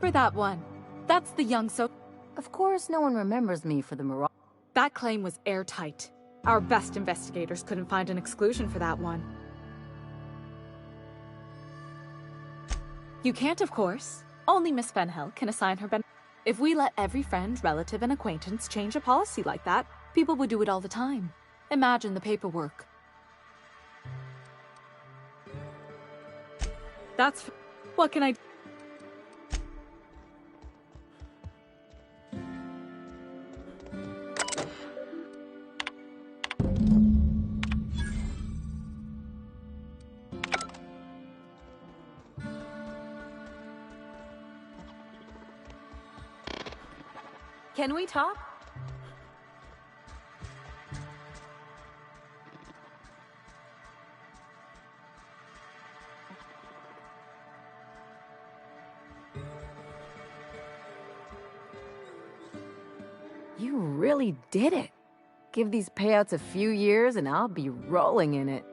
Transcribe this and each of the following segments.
For that one. That's the young so. Of course no one remembers me for the Mirage. That claim was airtight. Our best investigators couldn't find an exclusion for that one. You can't, of course. Only Miss Fenhill can assign her ben. If we let every friend, relative, and acquaintance change a policy like that, people would do it all the time. Imagine the paperwork. That's... What can I... Can we talk? You really did it. Give these payouts a few years and I'll be rolling in it.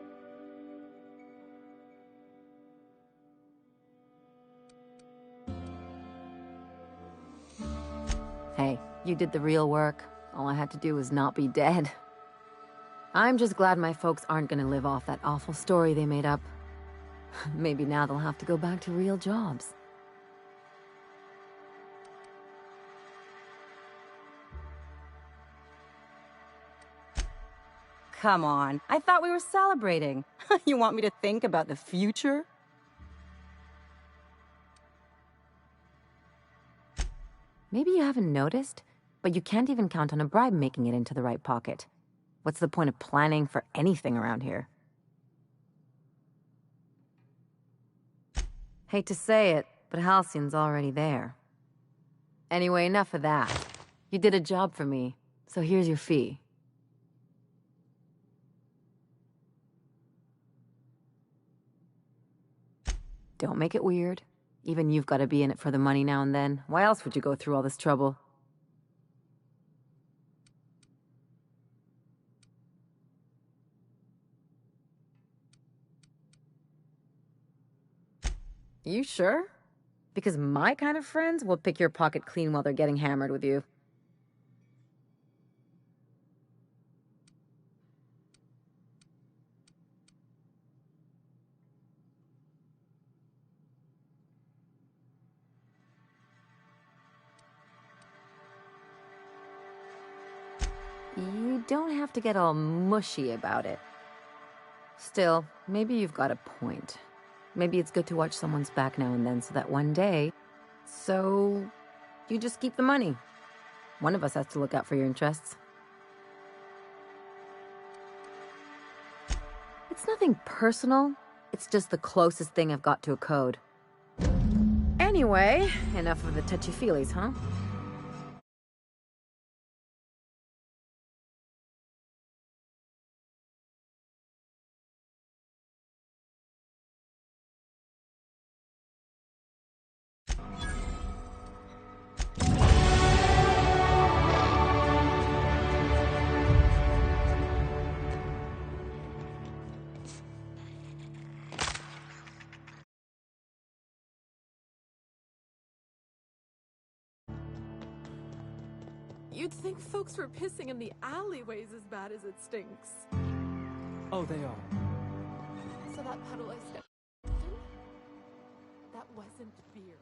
Hey, you did the real work. All I had to do was not be dead. I'm just glad my folks aren't gonna live off that awful story they made up. Maybe now they'll have to go back to real jobs. Come on, I thought we were celebrating. You want me to think about the future? Maybe you haven't noticed, but you can't even count on a bribe making it into the right pocket. What's the point of planning for anything around here? Hate to say it, but Halcyon's already there. Anyway, enough of that. You did a job for me, so here's your fee. Don't make it weird. Even you've got to be in it for the money now and then. Why else would you go through all this trouble? You sure? Because my kind of friends will pick your pocket clean while they're getting hammered with you. You don't have to get all mushy about it. Still, maybe you've got a point. Maybe it's good to watch someone's back now and then so that one day... So... you just keep the money. One of us has to look out for your interests. It's nothing personal. It's just the closest thing I've got to a code. Anyway, enough of the touchy-feelies, huh? You'd think folks were pissing in the alleyways as bad as it stinks. Oh, they are. So that puddle I stepped in? That wasn't beer.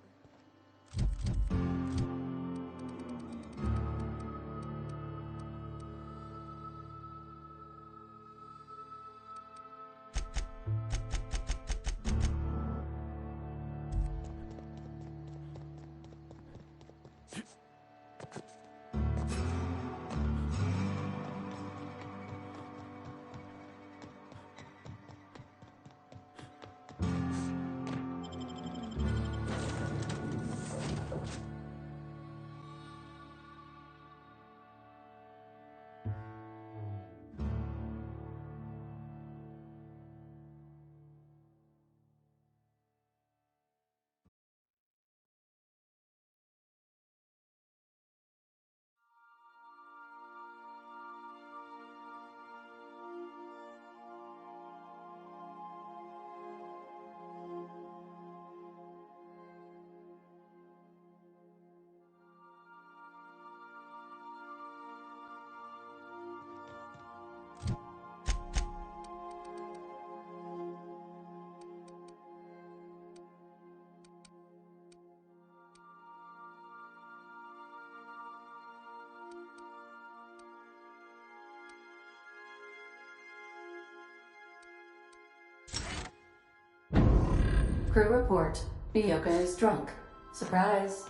Crew report. Mioka is drunk. Surprise.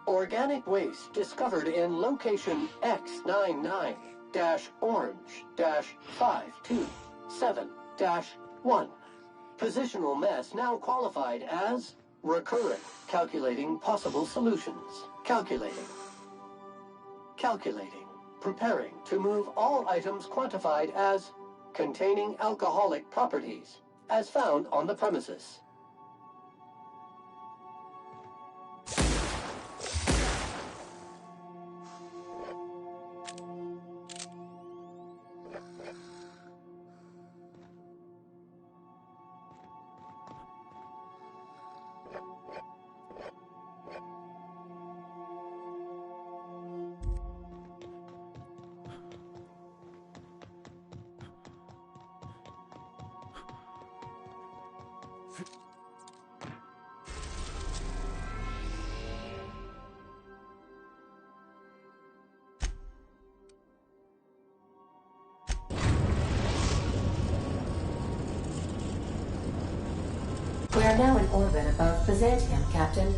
Organic waste discovered in location X99-Orange-527-1. Positional mess now qualified as recurring. Calculating possible solutions. Calculating. Calculating. Preparing to move all items quantified as containing alcoholic properties, as found on the premises. We are now in orbit above Byzantium, Captain.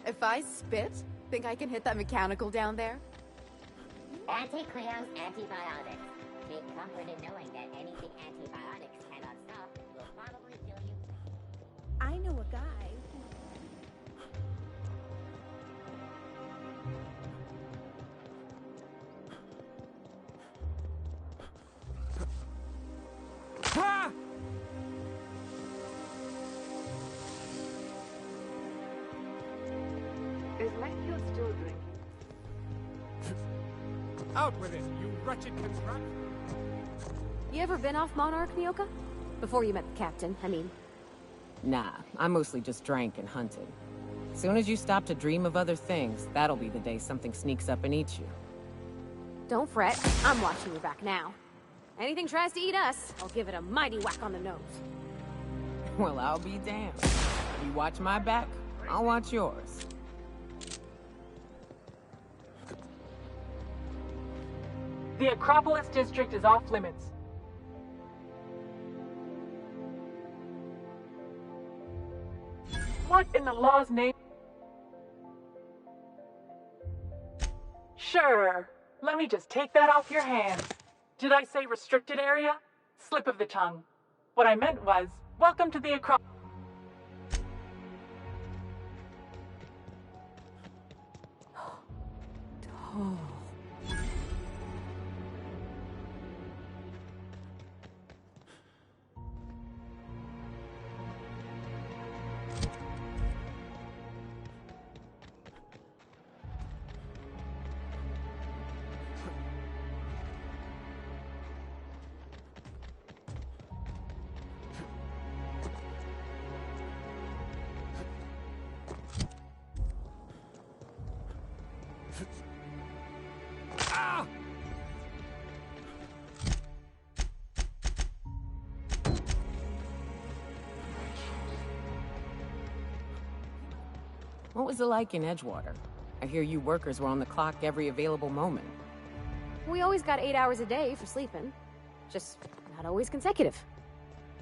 If I spit, think I can hit that mechanical down there? Anti-Cleo's antibiotics. Take comfort in knowing that anything antibiotics cannot stop will probably kill you. I know a guy Ah! Is Mayfield still drinking? Out with it, you wretched contraption! You ever been off Monarch, Mioka? Before you met the captain, I mean. Nah, I mostly just drank and hunted. Soon as you stop to dream of other things, that'll be the day something sneaks up and eats you. Don't fret, I'm watching your back now. Anything tries to eat us, I'll give it a mighty whack on the nose. Well, I'll be damned. You watch my back, I'll watch yours. The Acropolis district is off limits. What in the law's name? Sure. Let me just take that off your hands. Did I say restricted area? Slip of the tongue. What I meant was, welcome to the Acropolis. Oh. What was it like in Edgewater? I hear you workers were on the clock every available moment. We always got 8 hours a day for sleeping. Just not always consecutive.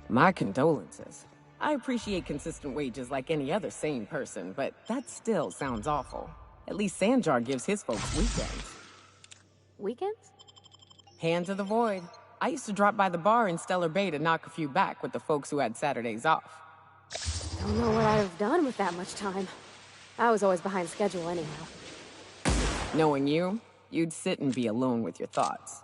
My condolences. I appreciate consistent wages like any other sane person, but that still sounds awful. At least Sanjar gives his folks weekends. Weekends? Hand to the void. I used to drop by the bar in Stellar Bay to knock a few back with the folks who had Saturdays off. Don't know what I'd have done with that much time. I was always behind schedule anyhow. Knowing you, you'd sit and be alone with your thoughts.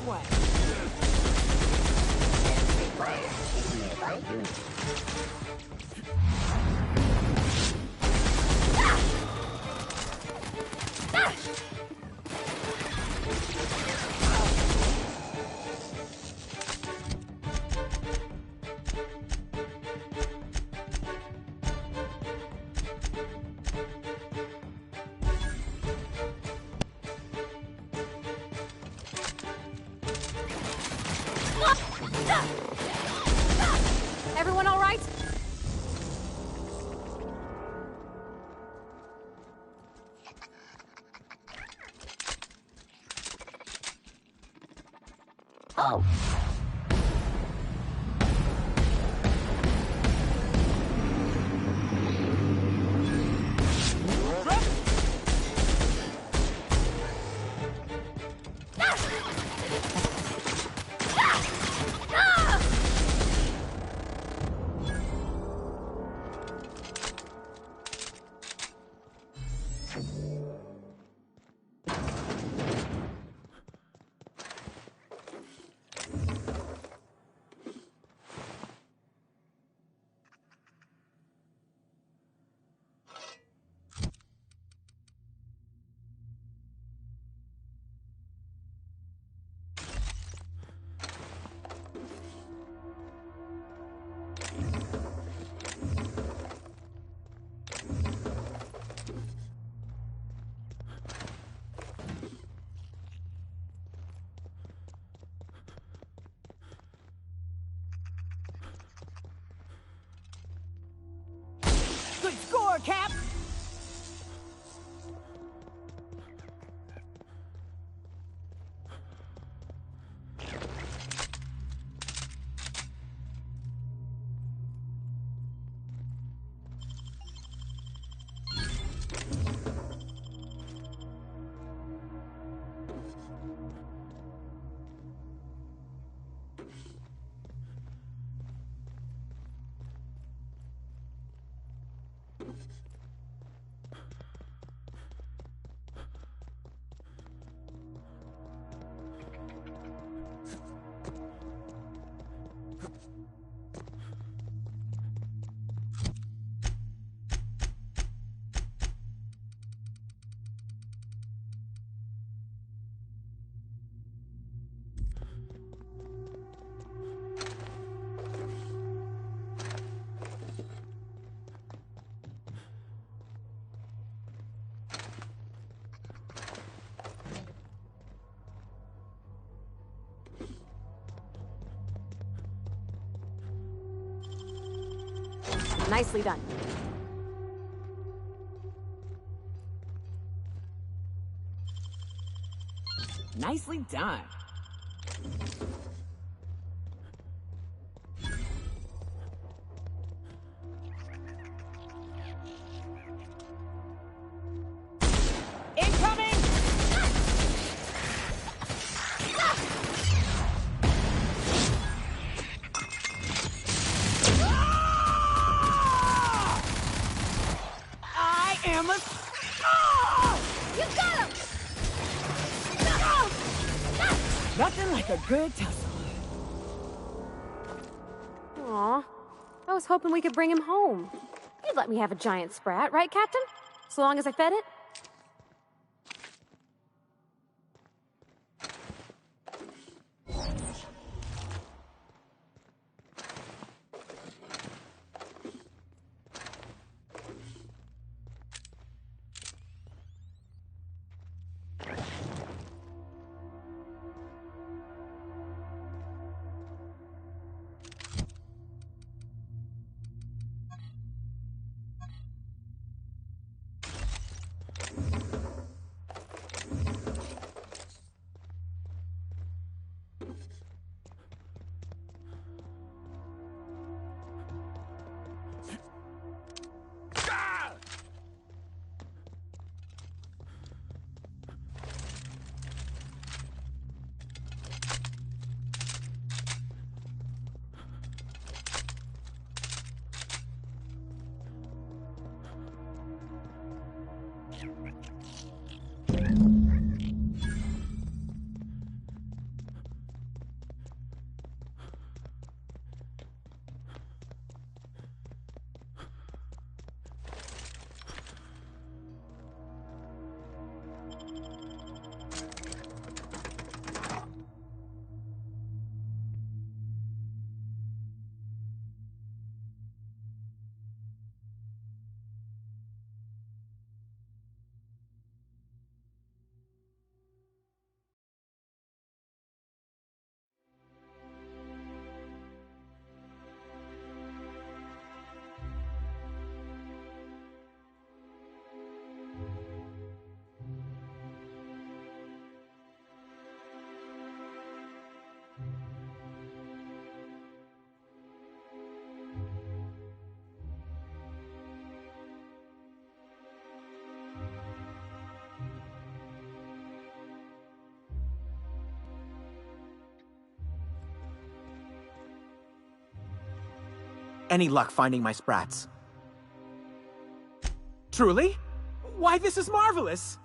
way. Everyone all right? Oh. Good score, Cap! Nicely done. Nicely done. Incoming! I am a... You got him! Nothing like a good tussle. Aw, I was hoping we could bring him home. You'd let me have a giant sprat, right, Captain? So long as I fed it? any luck finding my sprats. Truly? Why, this is marvelous!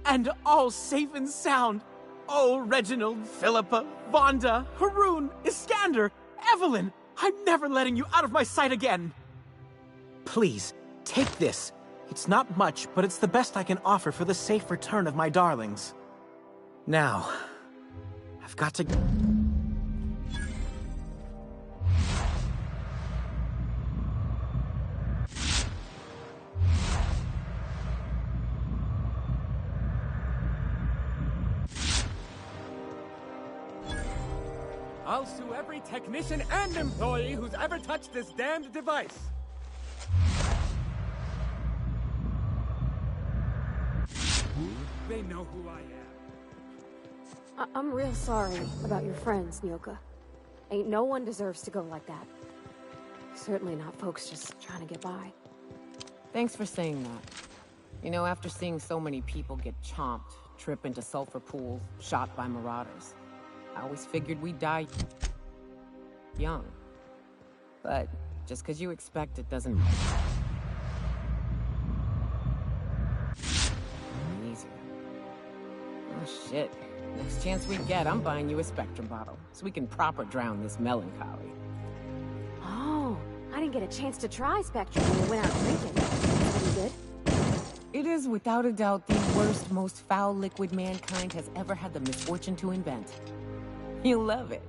And all safe and sound. Oh, Reginald, Philippa, Vonda, Haroon, Iskander, Evelyn, I'm never letting you out of my sight again. Please, take this. It's not much, but it's the best I can offer for the safe return of my darlings. Now, I've got to... I'll sue every technician and employee who's ever touched this damned device. They know who I am. I'm real sorry about your friends, Nyoka. Ain't no one deserves to go like that. Certainly not folks just trying to get by. Thanks for saying that. You know, after seeing so many people get chomped, trip into sulfur pools, shot by marauders, I always figured we'd die young. But just because you expect it doesn't easier. Oh shit. Next chance we get, I'm buying you a Spectrum bottle, so we can proper drown this melancholy. Oh, I didn't get a chance to try Spectrum when we went out drinking. Any good? It is without a doubt the worst, most foul liquid mankind has ever had the misfortune to invent. You'll love it.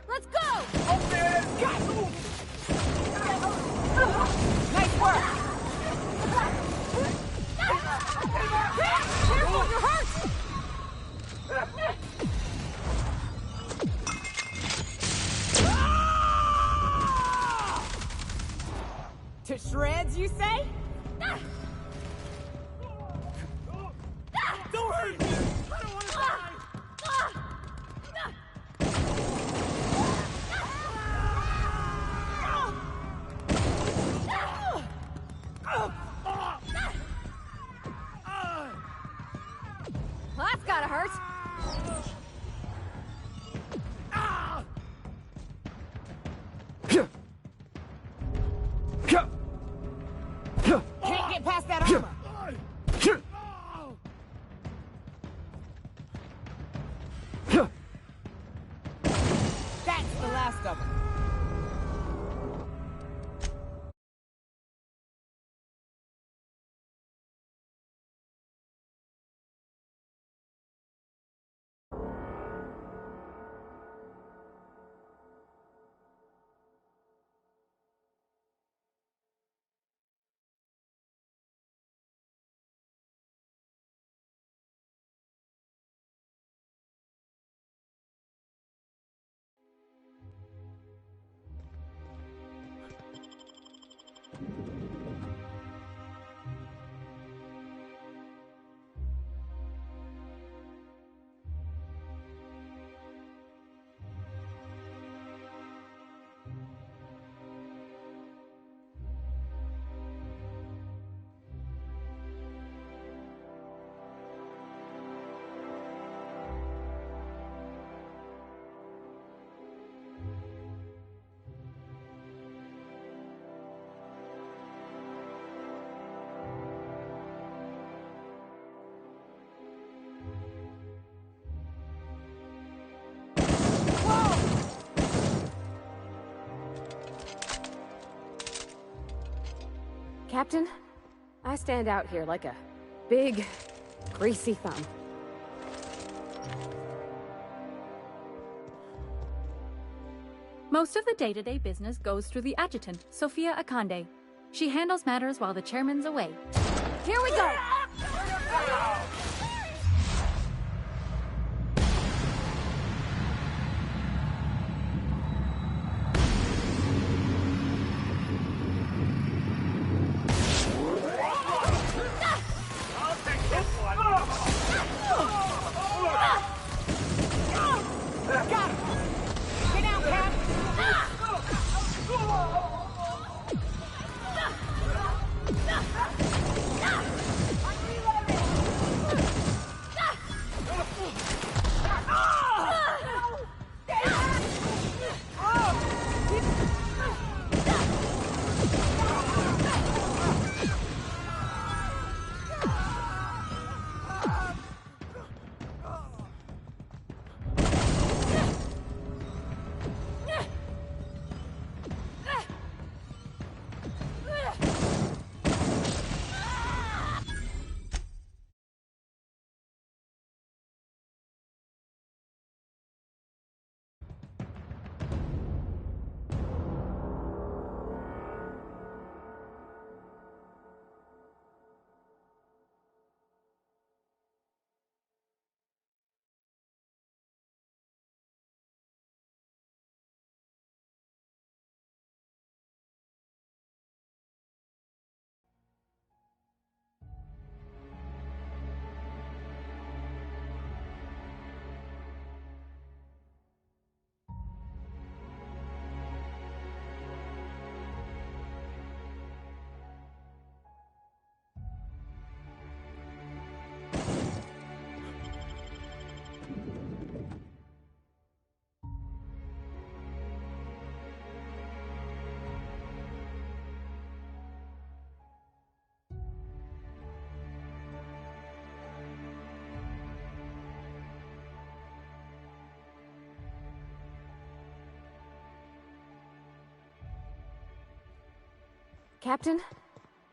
Let's go! Nice work! Careful, you're hurt! To shreds, you say? Don't hurt me! I don't want to die! Well, that's gotta hurt. Can't get past that armor! That's the last of them. Captain, I stand out here like a big, greasy thumb. Most of the day-to-day business goes through the adjutant, Sophia Akande. She handles matters while the chairman's away. Here we go! Got him! Captain,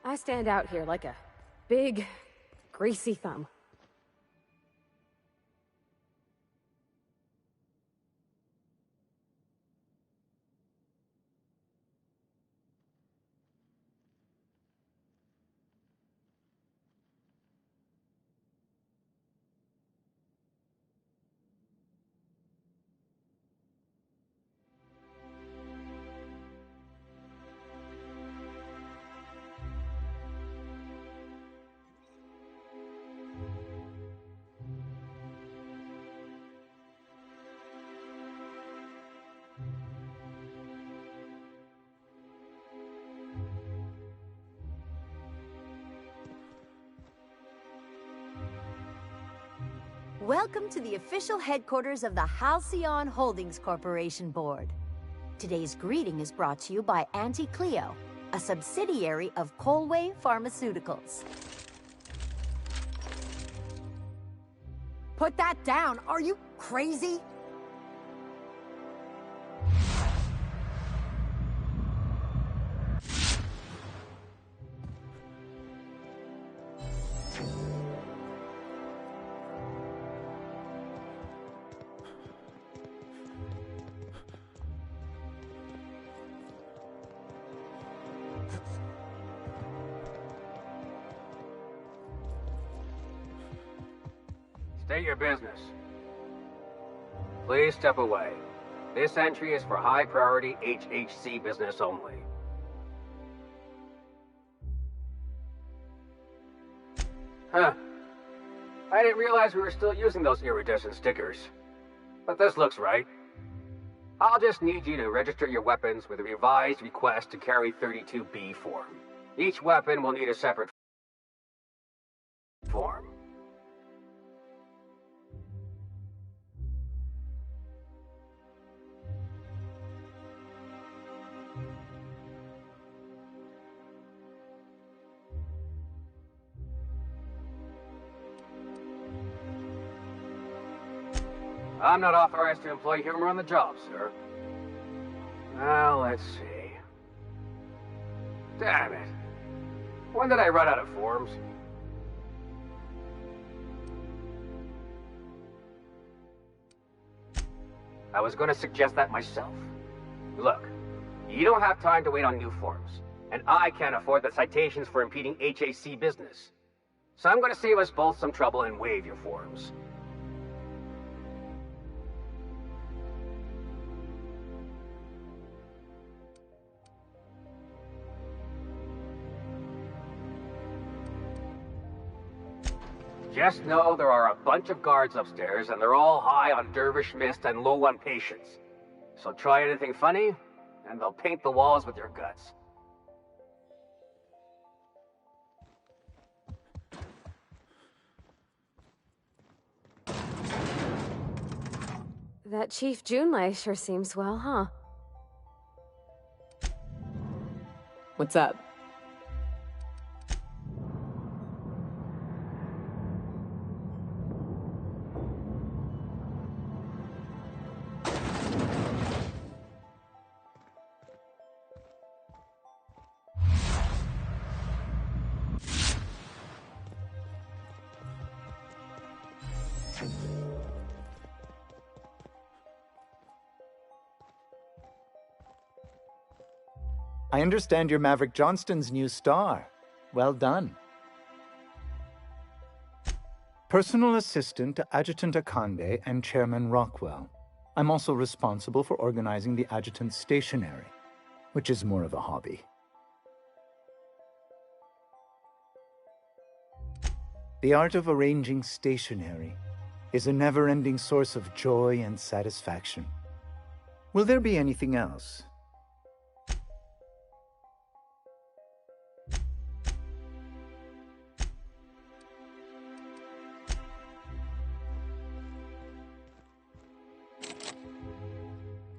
I stand out here like a big, greasy thumb. Welcome to the official headquarters of the Halcyon Holdings Corporation Board. Today's greeting is brought to you by Auntie Cleo, a subsidiary of Colway Pharmaceuticals. Put that down! Are you crazy? State your business. Please step away. This entry is for high-priority HHC business only. Huh. I didn't realize we were still using those iridescent stickers. But this looks right. I'll just need you to register your weapons with a revised request to carry 32B form. Each weapon will need a separate form. I'm not authorized to employ humor on the job, sir. Now, let's see. Damn it. When did I run out of forms? I was going to suggest that myself. Look, you don't have time to wait on new forms, and I can't afford the citations for impeding HAC business. So I'm going to save us both some trouble and waive your forms. Just know there are a bunch of guards upstairs, and they're all high on Dervish Mist and low on patience. So try anything funny, and they'll paint the walls with your guts. That Chief Junlei sure seems well, huh? What's up? I understand you're Maverick Johnston's new star. Well done. Personal assistant to Adjutant Akande and Chairman Rockwell. I'm also responsible for organizing the adjutant's stationery, which is more of a hobby. The art of arranging stationery is a never-ending source of joy and satisfaction. Will there be anything else?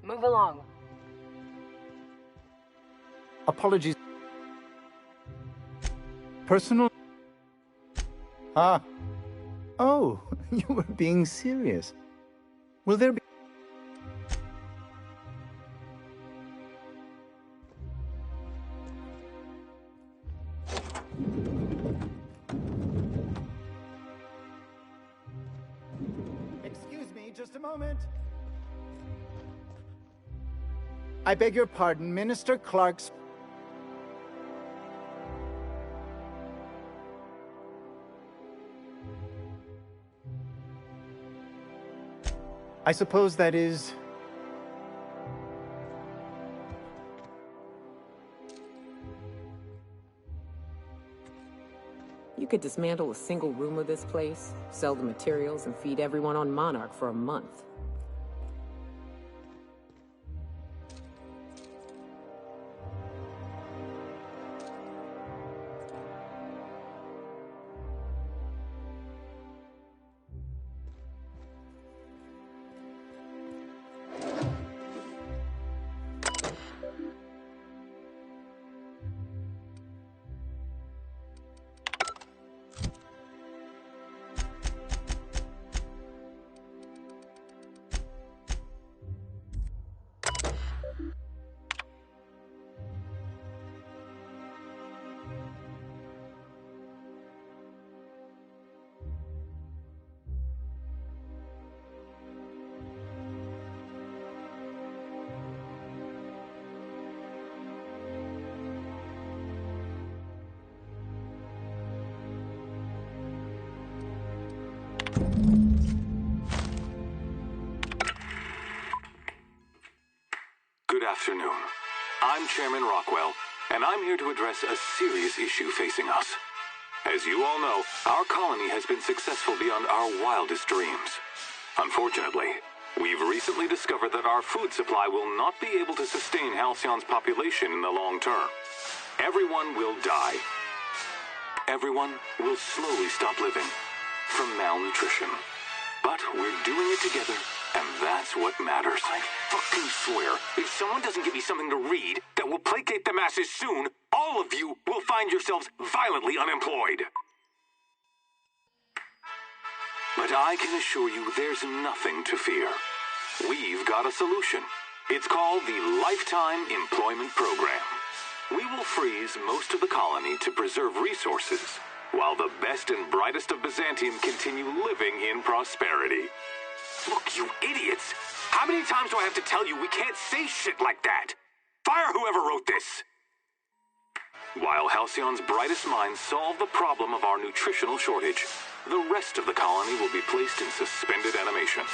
Move along. Apologies. Personal... Ah. Oh, you were being serious. Will there be... just a moment. I beg your pardon, Minister Clark's... I suppose that is... You could dismantle a single room of this place, sell the materials, and feed everyone on Monarch for a month. Good afternoon. I'm Chairman Rockwell, and I'm here to address a serious issue facing us. As you all know, our colony has been successful beyond our wildest dreams. Unfortunately, we've recently discovered that our food supply will not be able to sustain Halcyon's population in the long term. Everyone will die. Everyone will slowly stop living from malnutrition. But we're doing it together, and that's what matters. I fucking swear, if someone doesn't give me something to read that will placate the masses soon, all of you will find yourselves violently unemployed. But I can assure you there's nothing to fear. We've got a solution. It's called the Lifetime Employment Program. We will freeze most of the colony to preserve resources, while the best and brightest of Byzantium continue living in prosperity. Look, you idiots! How many times do I have to tell you we can't say shit like that? Fire whoever wrote this! While Halcyon's brightest minds solve the problem of our nutritional shortage, the rest of the colony will be placed in suspended animation.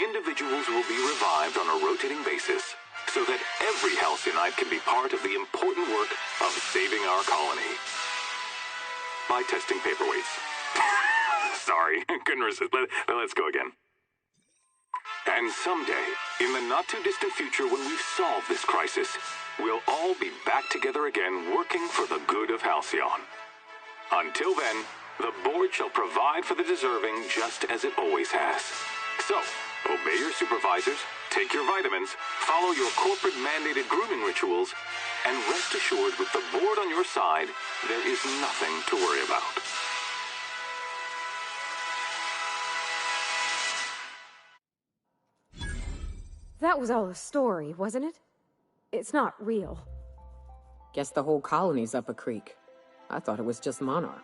Individuals will be revived on a rotating basis, so that every Halcyon can be part of the important work of saving our colony. By testing paperweights. Sorry, couldn't resist. Let's go again. And someday, in the not-too-distant future when we've solved this crisis, we'll all be back together again working for the good of Halcyon. Until then, the board shall provide for the deserving just as it always has. So, obey your supervisors, take your vitamins, follow your corporate-mandated grooming rituals, and rest assured with the board on your side, there is nothing to worry about. That was all a story, wasn't it? It's not real. Guess the whole colony's up a creek. I thought it was just Monarch.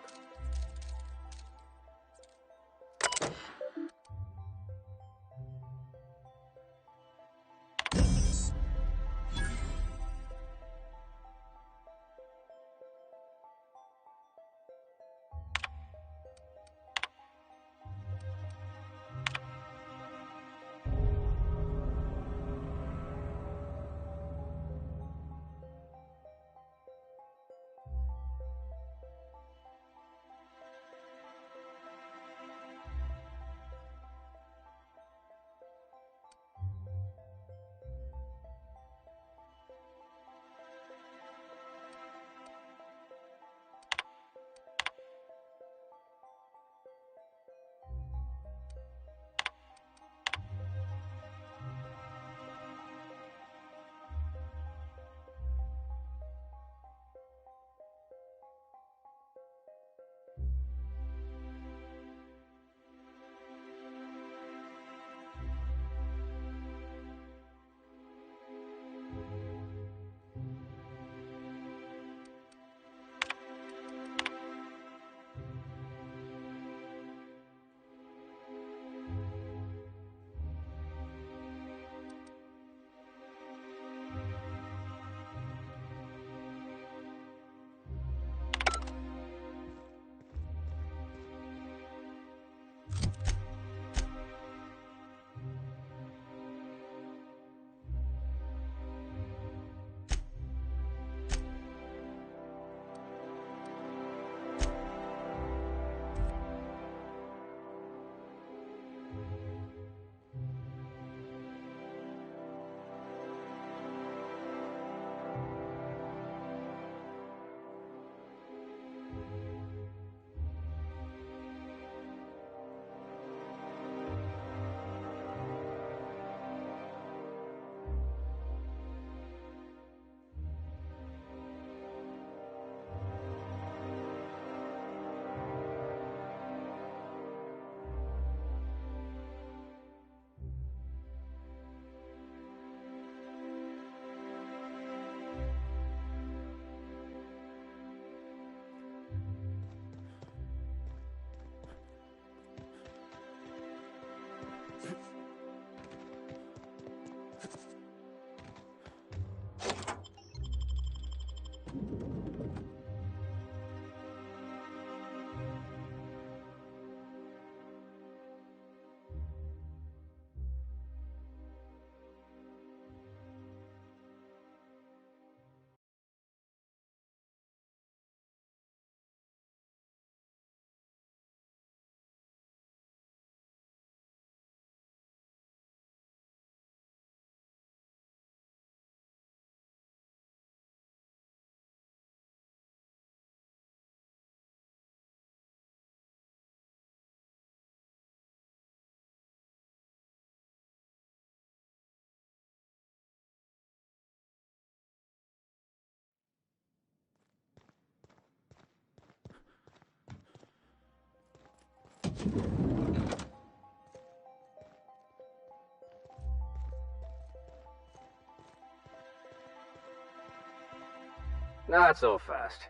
Not so fast.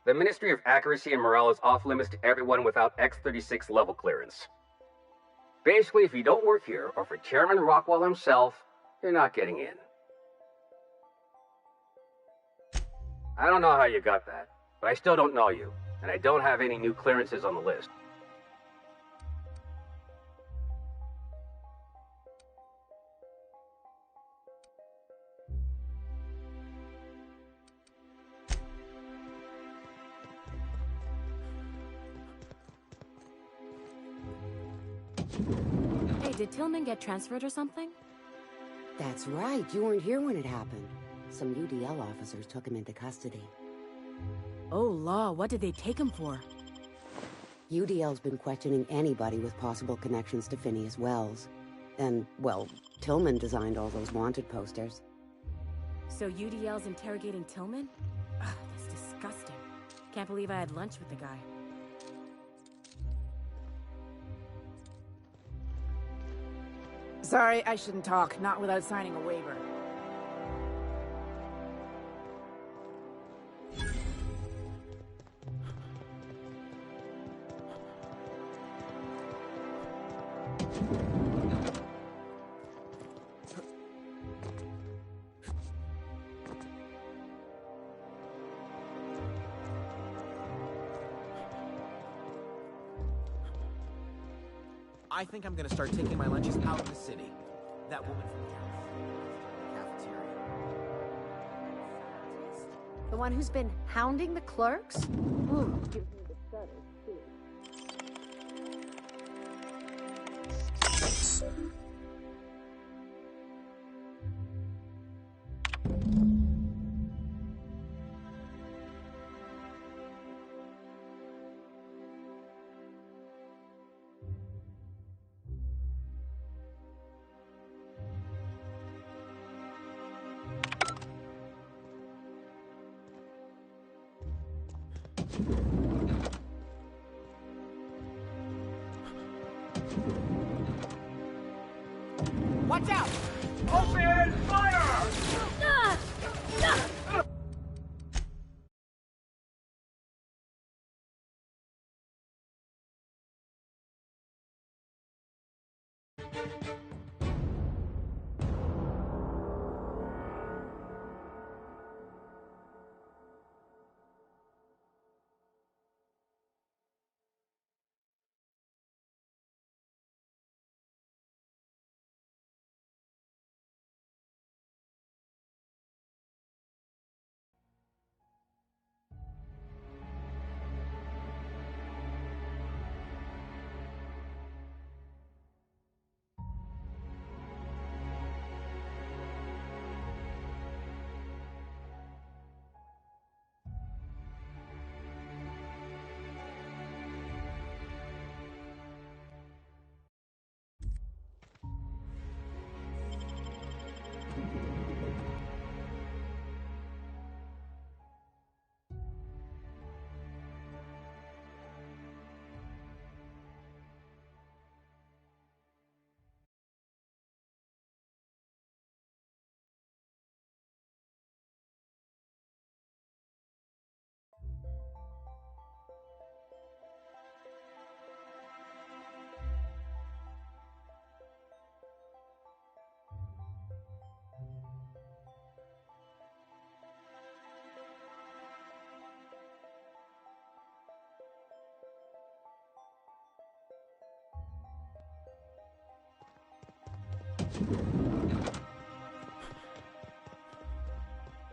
The Ministry of Accuracy and Morale is off limits to everyone without X-36 level clearance. Basically, if you don't work here, or for Chairman Rockwell himself, you're not getting in. I don't know how you got that, but I still don't know you, and I don't have any new clearances on the list. Hey, did Tillman get transferred or something? That's right. You weren't here when it happened. Some UDL officers took him into custody. Oh, law, what did they take him for? UDL's been questioning anybody with possible connections to Phineas Wells. And, well, Tillman designed all those wanted posters. So UDL's interrogating Tillman? Ugh, that's disgusting. Can't believe I had lunch with the guy. Sorry, I shouldn't talk. Not without signing a waiver. I think I'm gonna start taking my lunches out in the city. That woman from the cafeteria. The one who's been hounding the clerks? Ooh, gives me the stutters, too. Watch out! Open fire!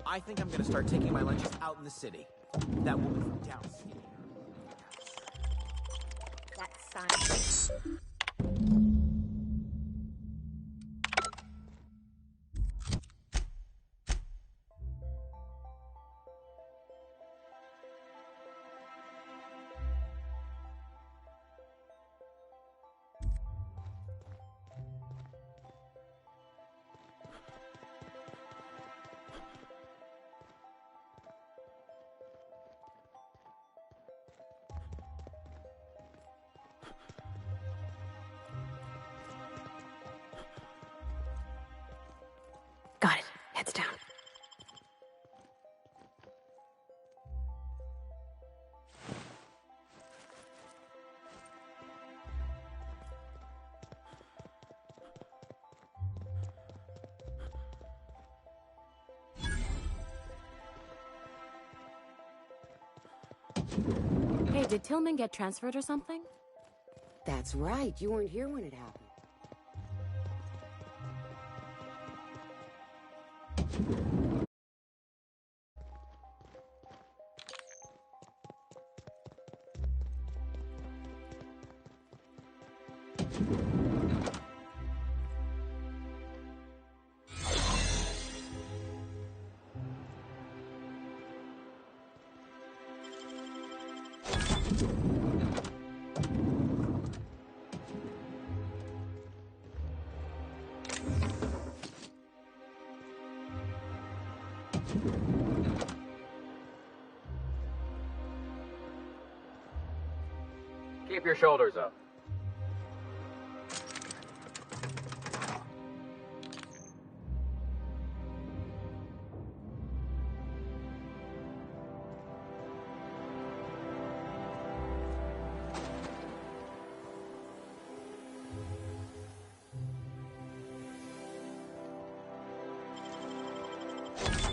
I think I'm gonna start taking my lunches out in the city. That woman from town. That sign. Heads down. Hey, did Tillman get transferred or something? That's right. You weren't here when it happened. Keep your shoulders up.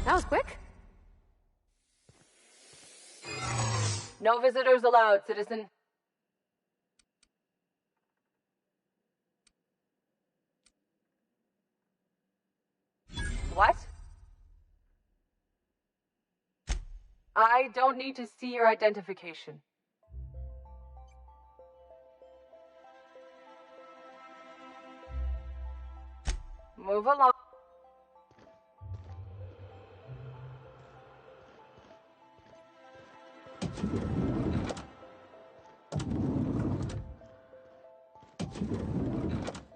That was quick. No visitors allowed, citizen. What? I don't need to see your identification. Move along.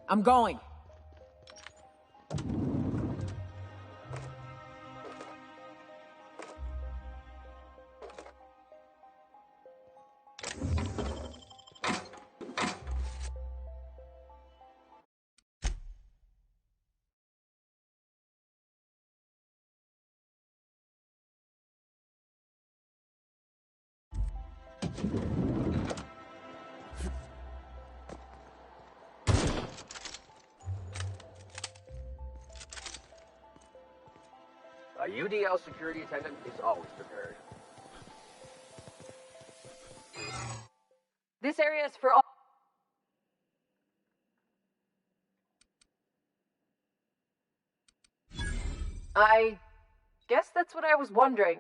I'm going. A UDL security attendant is always prepared. This area is for all. I guess that's what I was wondering.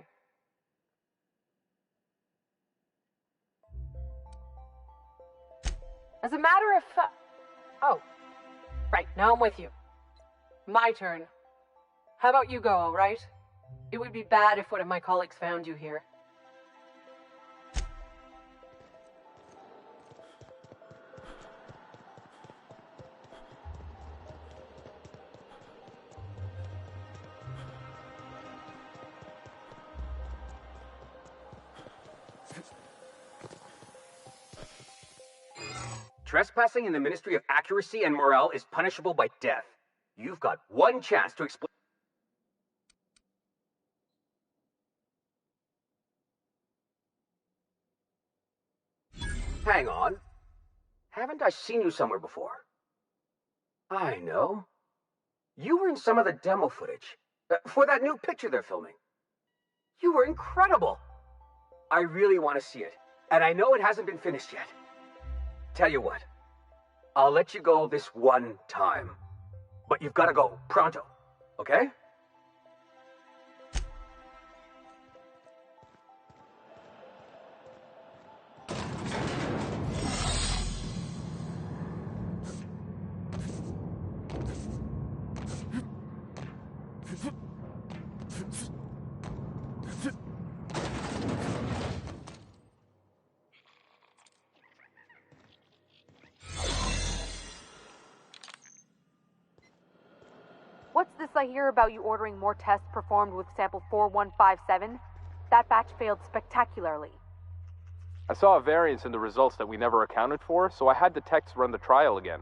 As a matter of fact... Oh. Right, now I'm with you. My turn. How about you go, alright? It would be bad if one of my colleagues found you here. Trespassing in the Ministry of Accuracy and Morale is punishable by death. You've got one chance to explain. Hang on. Haven't I seen you somewhere before? I know. You were in some of the demo footage for that new picture they're filming. You were incredible. I really want to see it, and I know it hasn't been finished yet. Tell you what, I'll let you go this one time, but you've got to go pronto, okay? What's this I hear about you ordering more tests performed with sample 4157? That batch failed spectacularly. I saw a variance in the results that we never accounted for, so I had the techs run the trial again.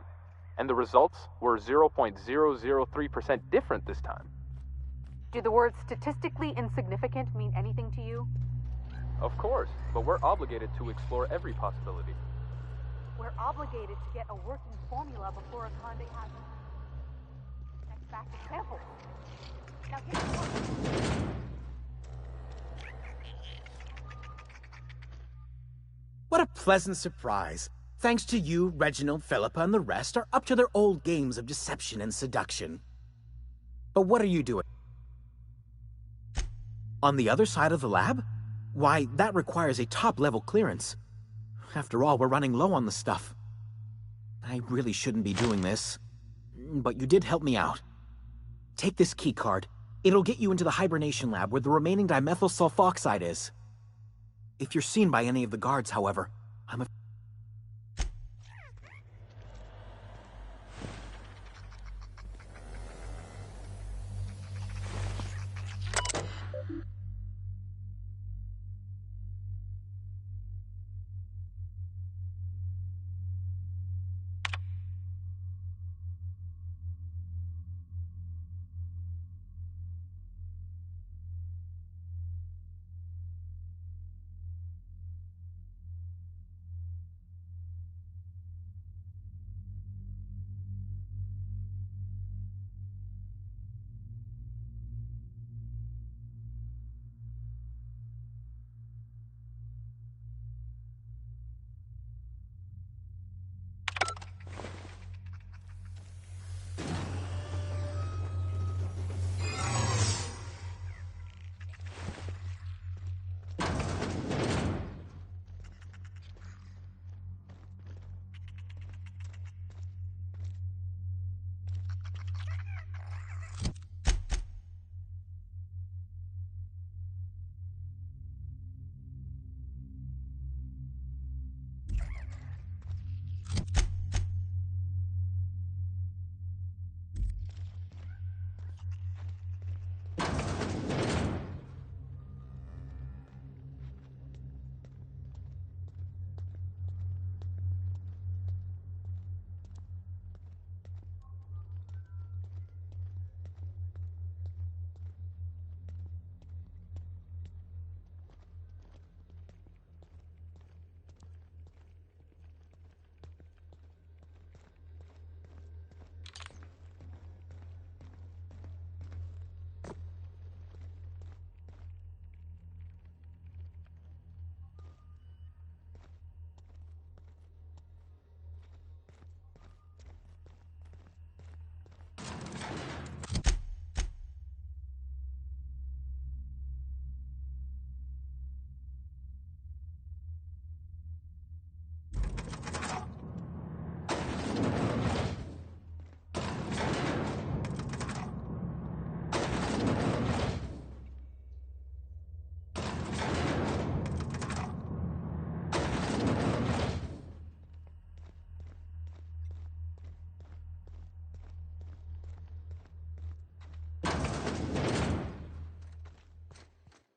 And the results were 0.003% different this time. Do the words statistically insignificant mean anything to you? Of course, but we're obligated to explore every possibility. We're obligated to get a working formula before Akande has next batch of samples. Now get to work. What a pleasant surprise. Thanks to you, Reginald, Philippa, and the rest are up to their old games of deception and seduction. But what are you doing? On the other side of the lab? Why, that requires a top-level clearance. After all, we're running low on the stuff. I really shouldn't be doing this, but you did help me out. Take this keycard. It'll get you into the hibernation lab where the remaining dimethyl sulfoxide is. If you're seen by any of the guards, however, I'm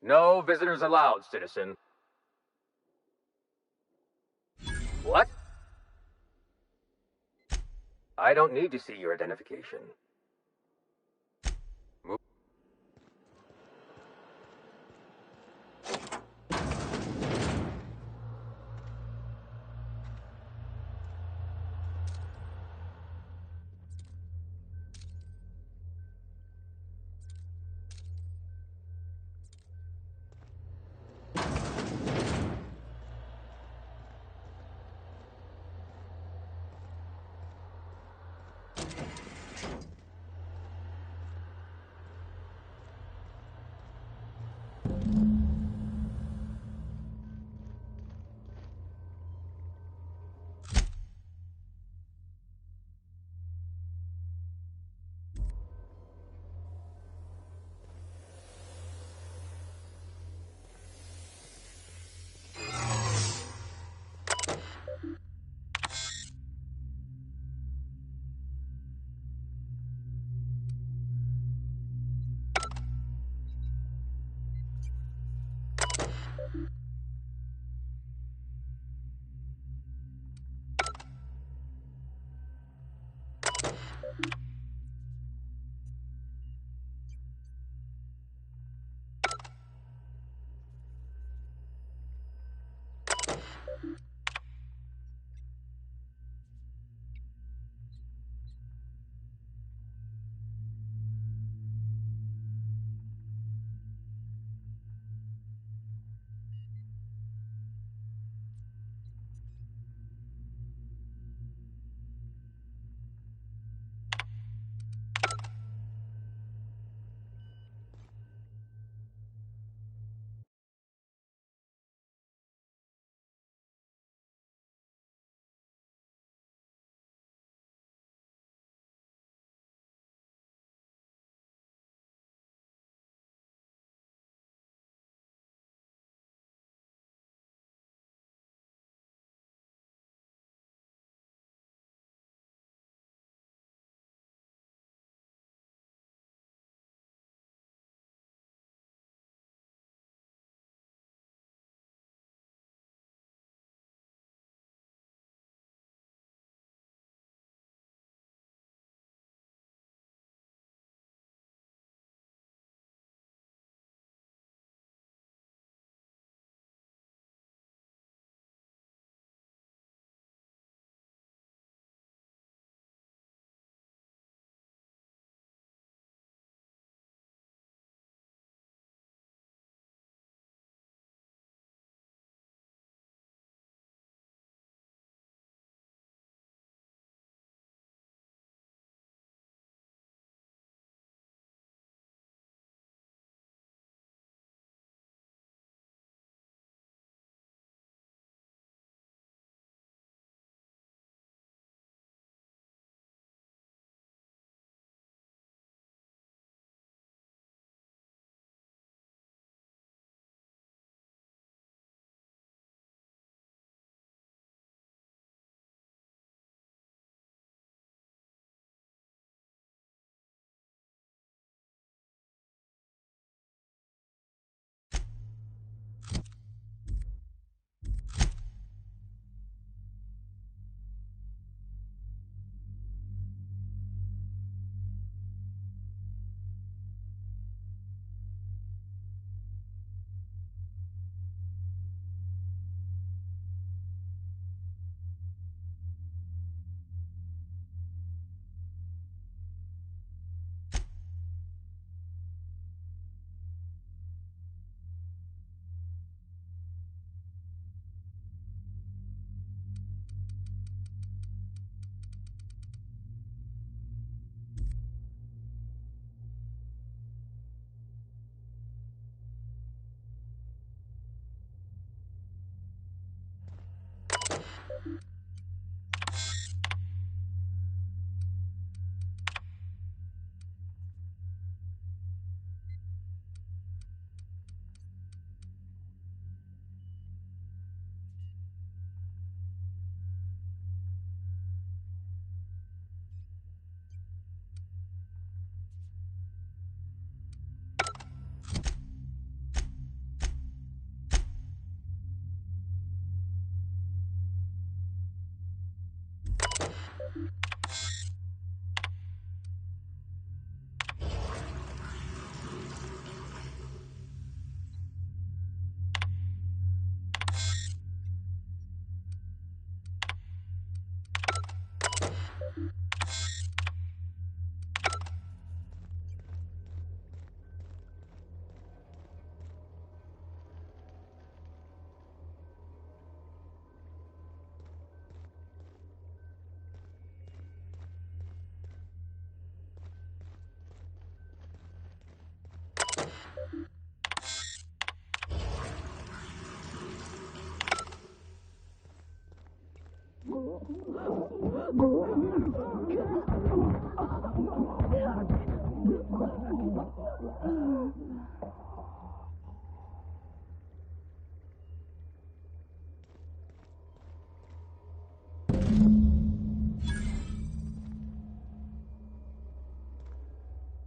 No visitors allowed, citizen. What? I don't need to see your identification. Move.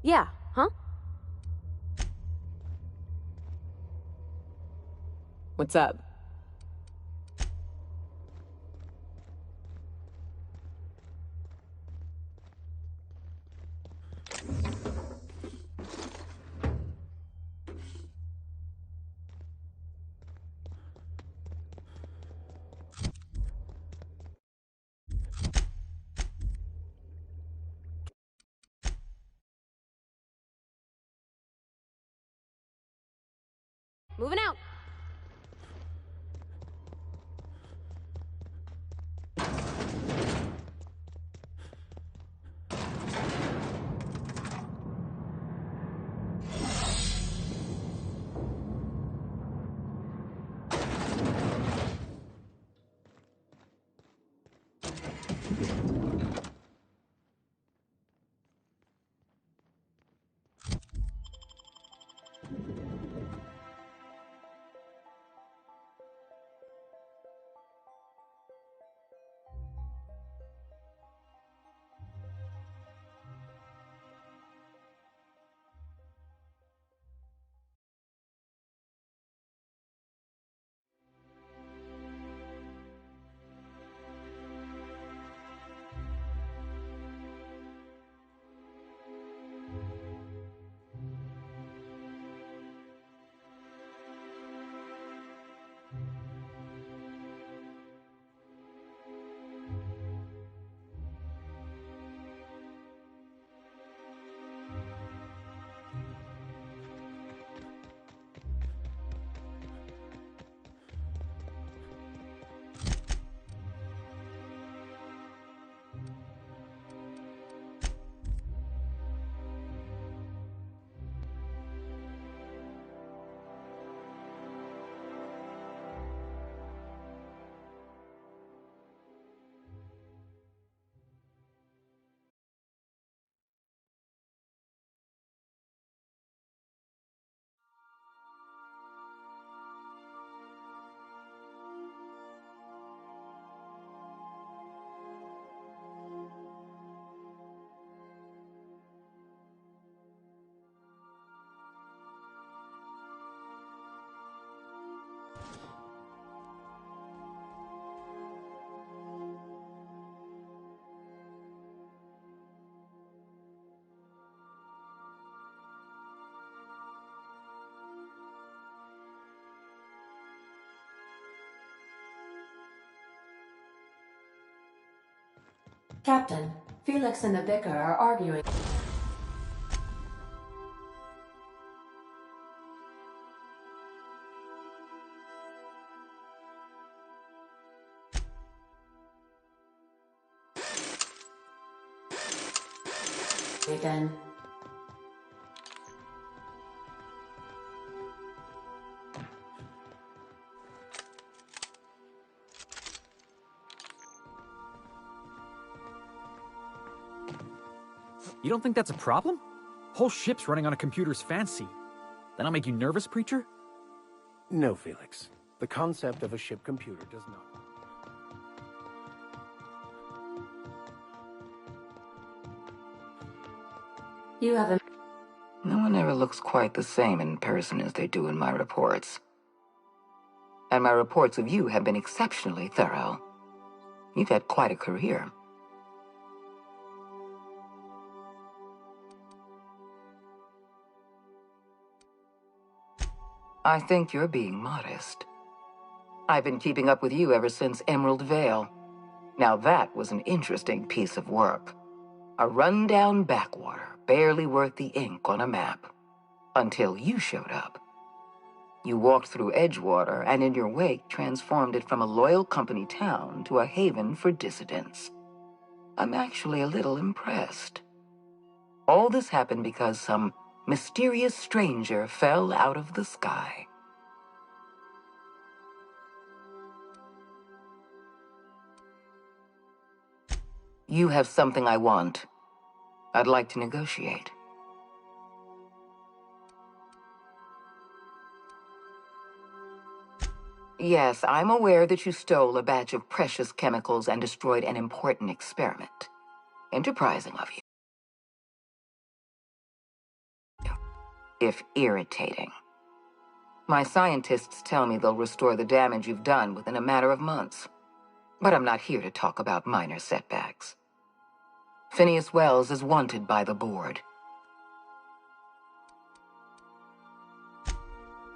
Yeah, huh? What's up? Moving out. Captain, Felix and the Vicar are arguing. Again. You don't think that's a problem? Whole ship's running on a computer's fancy. That'll make you nervous, Preacher? No, Felix. The concept of a ship computer does not. You haven't. No one ever looks quite the same in person as they do in my reports. And my reports of you have been exceptionally thorough. You've had quite a career. I think you're being modest. I've been keeping up with you ever since Emerald Vale. Now that was an interesting piece of work. A rundown backwater, barely worth the ink on a map. Until you showed up. You walked through Edgewater and in your wake transformed it from a loyal company town to a haven for dissidents. I'm actually a little impressed. All this happened because some mysterious stranger fell out of the sky. You have something I want. I'd like to negotiate. Yes, I'm aware that you stole a batch of precious chemicals and destroyed an important experiment. Enterprising of you. If irritating. My scientists tell me they'll restore the damage you've done within a matter of months. But I'm not here to talk about minor setbacks. Phineas Wells is wanted by the board.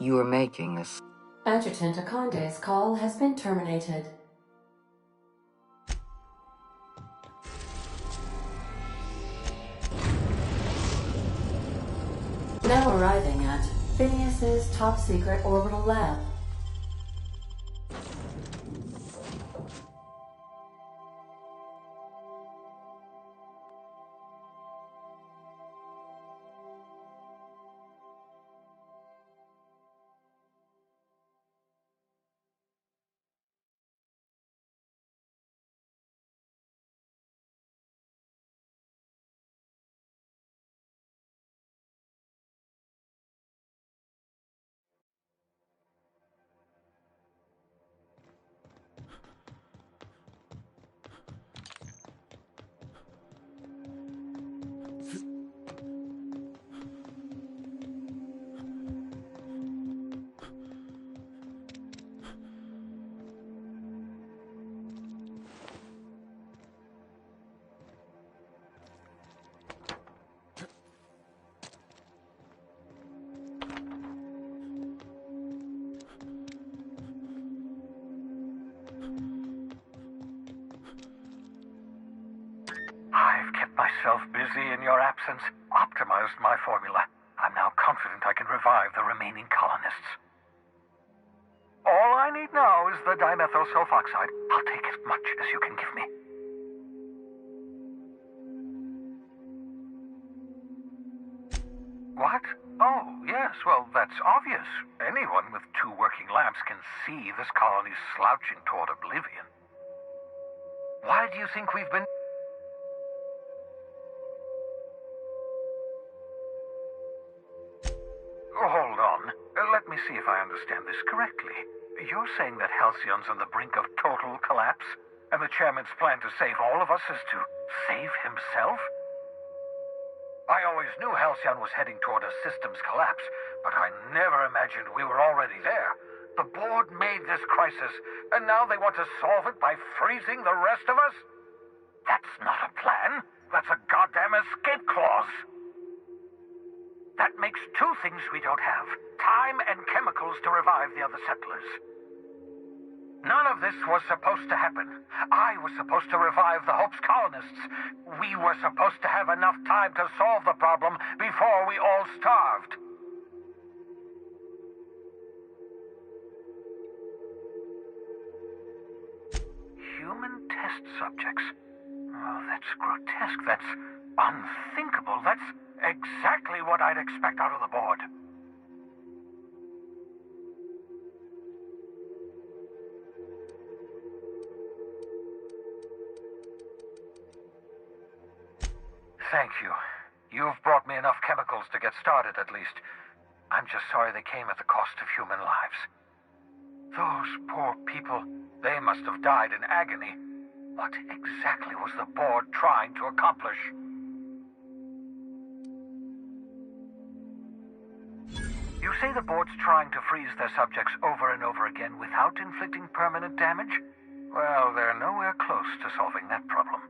You are making this. Adjutant Akande's call has been terminated. Now arriving at Phineas's top-secret orbital lab. I've kept myself busy in your absence, optimized my formula. I'm now confident I can revive the remaining colonists. All I need now is the dimethyl sulfoxide. I'll take as much as you can give me. What? Oh, yes, well, that's obvious. Anyone with 2 working lamps can see this colony's slouching toward oblivion. Why do you think we've been... Hold on. Let me see if I understand this correctly. You're saying that Halcyon's on the brink of total collapse, and the chairman's plan to save all of us is to save himself? I always knew Halcyon was heading toward a systems collapse, but I never imagined we were already there. The board made this crisis, and now they want to solve it by freezing the rest of us? That's not a plan. That's a goddamn escape clause. That makes 2 things we don't have. Time and chemicals to revive the other settlers. None of this was supposed to happen. I was supposed to revive the Hope's colonists. We were supposed to have enough time to solve the problem before we all starved. Human test subjects? Oh, that's grotesque. That's unthinkable. That's exactly what I'd expect out of the board. Thank you. You've brought me enough chemicals to get started, at least. I'm just sorry they came at the cost of human lives. Those poor people, they must have died in agony. What exactly was the board trying to accomplish? You say the board's trying to freeze their subjects over and over again without inflicting permanent damage? Well, they're nowhere close to solving that problem.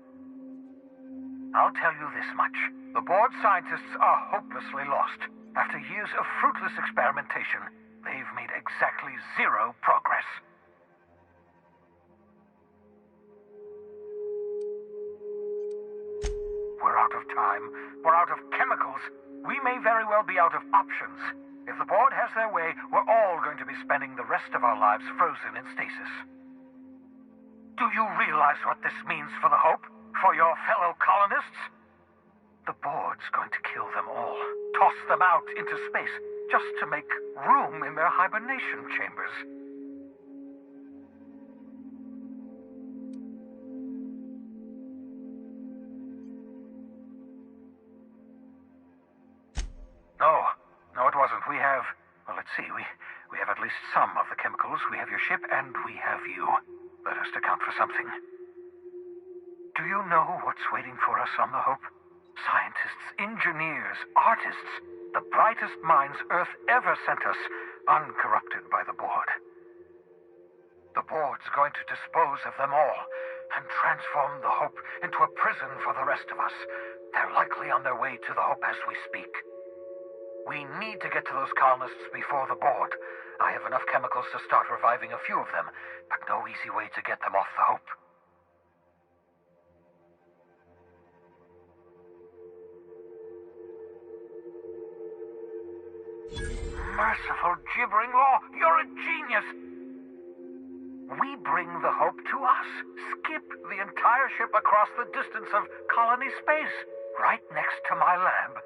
I'll tell you this much. The board scientists are hopelessly lost. After years of fruitless experimentation, they've made exactly zero progress. We're out of time. We're out of chemicals. We may very well be out of options. If the board has their way, we're all going to be spending the rest of our lives frozen in stasis. Do you realize what this means for the Hope? For your fellow colonists? The board's going to kill them all. Toss them out into space, just to make room in their hibernation chambers. No, it wasn't. We have... Well, let's see. We have at least some of the chemicals. We have your ship, and we have you. That has to count for something. Do you know what's waiting for us on the Hope? Scientists, engineers, artists, the brightest minds Earth ever sent us, uncorrupted by the board. The board's going to dispose of them all and transform the Hope into a prison for the rest of us. They're likely on their way to the Hope as we speak. We need to get to those colonists before the board. I have enough chemicals to start reviving a few of them, but no easy way to get them off the Hope. Merciful gibbering law, you're a genius! We bring the Hope to us. Skip the entire ship across the distance of colony space, right next to my lab.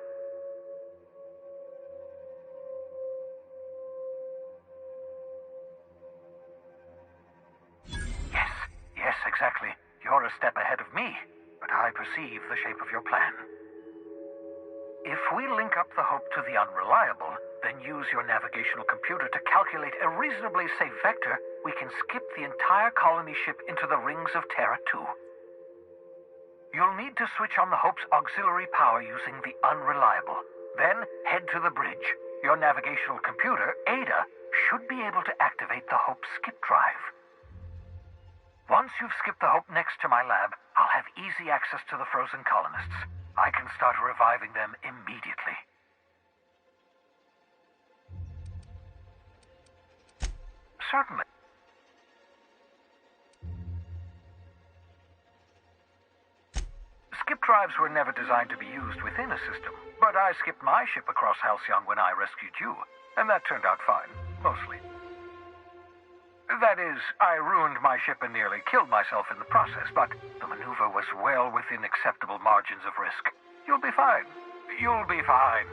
Yes, exactly. You're a step ahead of me, but I perceive the shape of your plan. If we link up the Hope to the Unreliable, then use your navigational computer to calculate a reasonably safe vector, we can skip the entire colony ship into the rings of Terra 2. You'll need to switch on the Hope's auxiliary power using the Unreliable. Then head to the bridge. Your navigational computer, Ada, should be able to activate the Hope's skip drive. Once you've skipped the Hope next to my lab, I'll have easy access to the frozen colonists. I can start reviving them immediately. Certainly. Skip drives were never designed to be used within a system, but I skipped my ship across Halcyon when I rescued you, and that turned out fine, mostly. That is, I ruined my ship and nearly killed myself in the process, but the maneuver was well within acceptable margins of risk. You'll be fine. You'll be fine.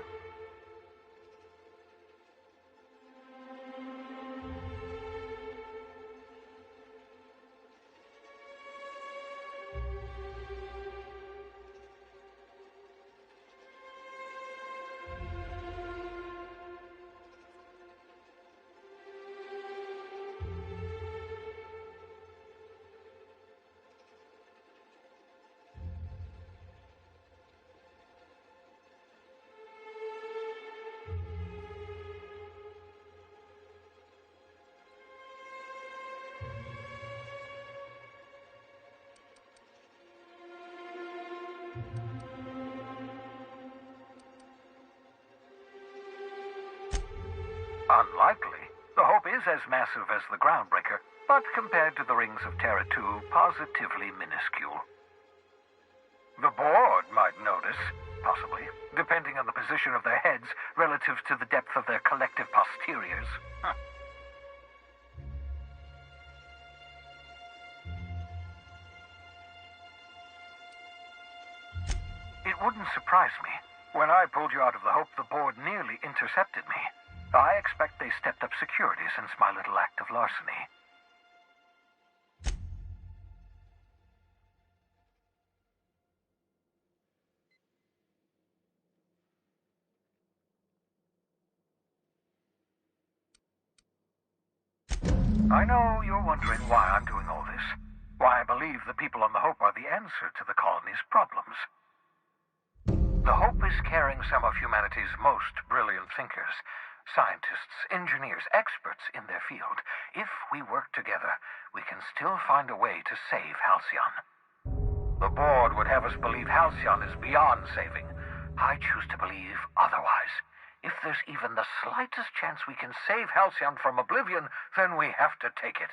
Unlikely. The Hope is as massive as the Groundbreaker, but compared to the rings of Terra 2, positively minuscule. The board might notice, possibly, depending on the position of their heads relative to the depth of their collective posteriors. It wouldn't surprise me. When I pulled you out of the Hope, the board nearly intercepted me. I expect they stepped up security since my little act of larceny. I know you're wondering why I'm doing all this. Why I believe the people on the Hope are the answer to the colony's problems. The Hope is carrying some of humanity's most brilliant thinkers, scientists, engineers, experts in their field. If we work together, we can still find a way to save Halcyon. The board would have us believe Halcyon is beyond saving. I choose to believe otherwise. If there's even the slightest chance we can save Halcyon from oblivion, then we have to take it.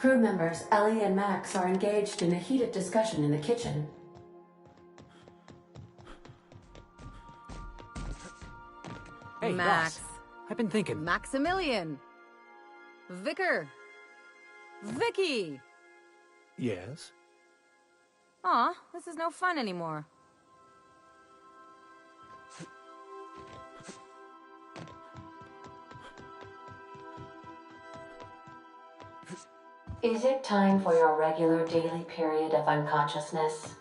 Crew members Ellie and Max are engaged in a heated discussion in the kitchen. Hey, Max. boss. I've been thinking. Maximilian. Vicar. Vicky. Yes? Aw, this is no fun anymore. Is it time for your regular daily period of unconsciousness?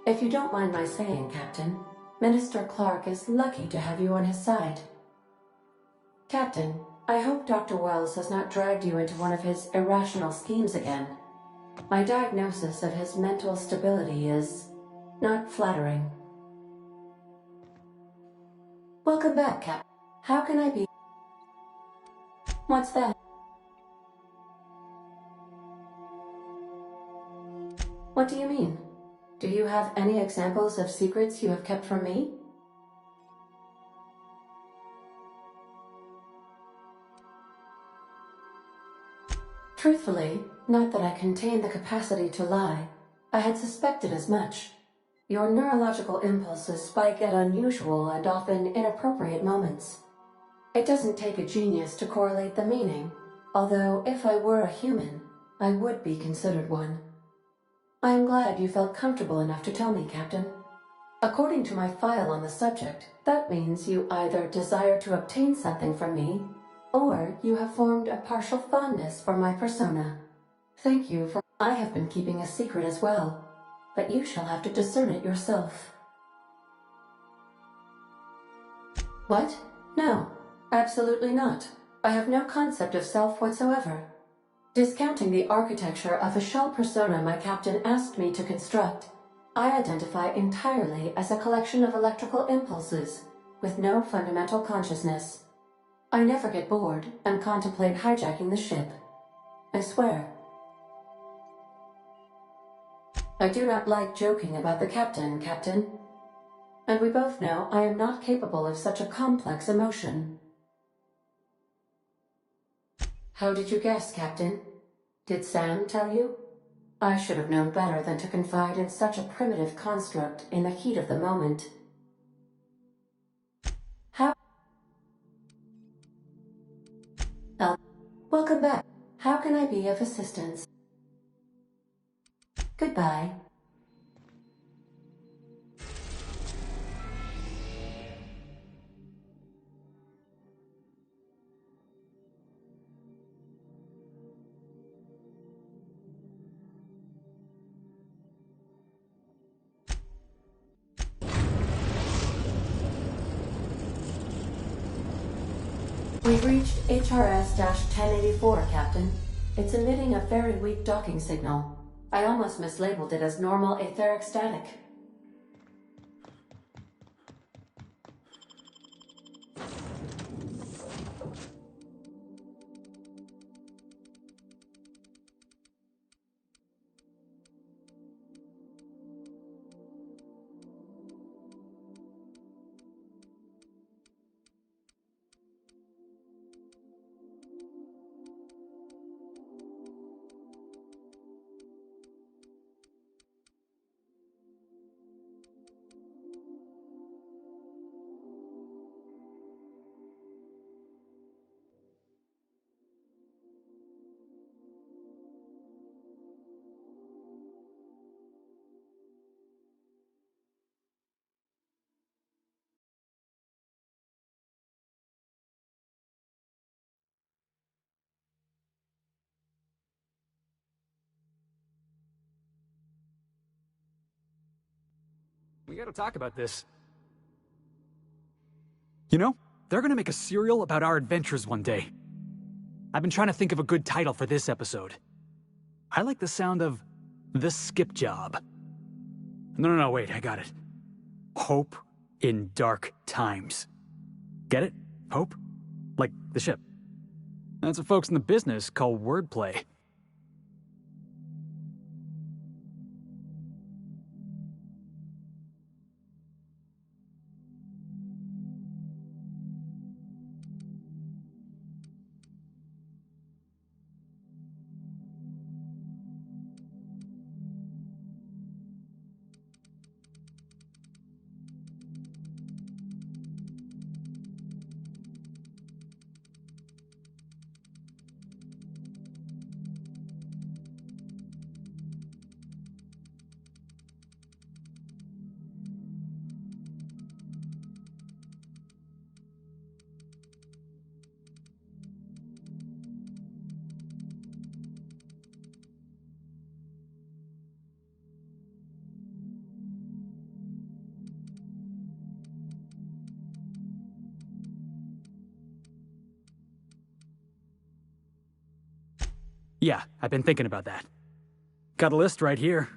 If you don't mind my saying, Captain, Minister Clark is lucky to have you on his side. Captain, I hope Dr. Wells has not dragged you into one of his irrational schemes again. My diagnosis of his mental stability is not flattering. Welcome back, Captain. How can I be? What's that? What do you mean? Do you have any examples of secrets you have kept from me? Truthfully, not that I contain the capacity to lie. I had suspected as much. Your neurological impulses spike at unusual and often inappropriate moments. It doesn't take a genius to correlate the meaning, although if I were a human, I would be considered one. I am glad you felt comfortable enough to tell me, Captain. According to my file on the subject, that means you either desire to obtain something from me, or you have formed a partial fondness for my persona. Thank you for... I have been keeping a secret as well, but you shall have to discern it yourself. What? No, absolutely not. I have no concept of self whatsoever. Discounting the architecture of a shell persona my captain asked me to construct, I identify entirely as a collection of electrical impulses, with no fundamental consciousness. I never get bored and contemplate hijacking the ship. I swear. I do not like joking about the captain, Captain. And we both know I am not capable of such a complex emotion. How did you guess, Captain? Did Sam tell you? I should have known better than to confide in such a primitive construct in the heat of the moment. Welcome back. How can I be of assistance? Goodbye. We've reached HRS-1084, Captain. It's emitting a very weak docking signal. I almost mislabeled it as normal etheric static. We gotta talk about this. You know, they're gonna make a serial about our adventures one day. I've been trying to think of a good title for this episode. I like the sound of The Skip Job. No, wait, I got it. Hope in Dark Times. Get it? Hope? Like the ship. That's what folks in the business call wordplay. Yeah, I've been thinking about that. Got a list right here.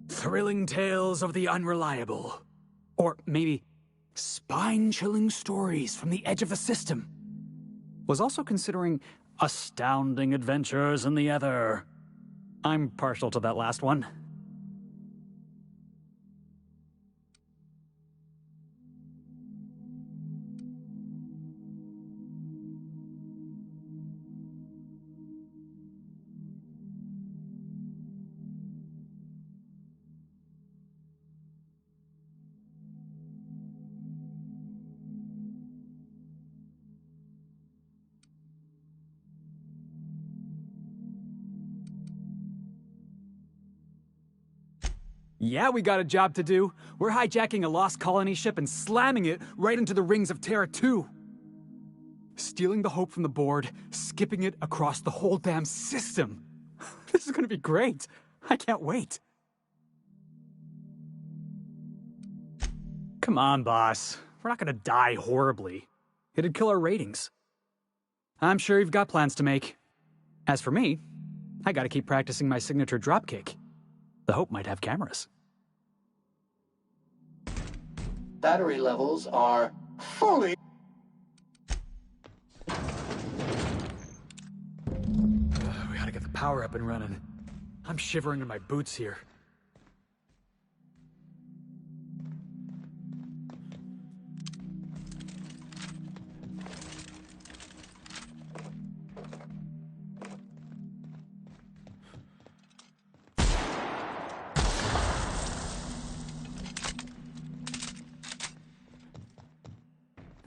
Thrilling tales of the unreliable. Or maybe spine-chilling stories from the edge of the system. Was also considering astounding adventures in the ether. I'm partial to that last one. Yeah, we got a job to do. We're hijacking a lost colony ship and slamming it right into the rings of Terra 2. Stealing the hope from the board, skipping it across the whole damn system. This is gonna be great. I can't wait. Come on, boss. We're not gonna die horribly. It'd kill our ratings. I'm sure you've got plans to make. As for me, I gotta keep practicing my signature dropkick. The Hope might have cameras. battery levels are fully... We gotta get the power up and running. I'm shivering in my boots here.